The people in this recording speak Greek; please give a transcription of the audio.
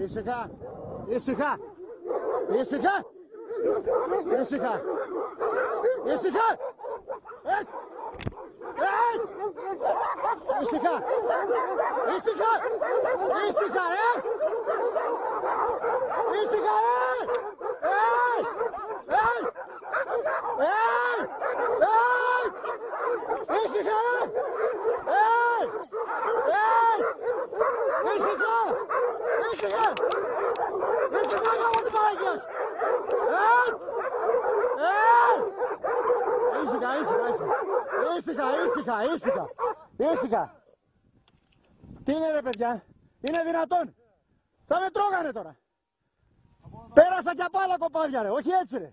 Ήσυχα. Ήσυχα. Ήσυχα. Ήσυχα. Ήσυχα. Ήσυχα. Ήσυχα. Ήσυχα, Ήσυχα, Ήσυχα, Ήσυχα. Ήσυχα, γάμο την Παναγία σου. Ήσυχα, ήσυχα. Τι είναι ρε παιδιά, είναι δυνατόν. Θα με τρώγανε τώρα. Πέρασα κι απ' άλλα κοπάδια ρε, όχι έτσι ρε.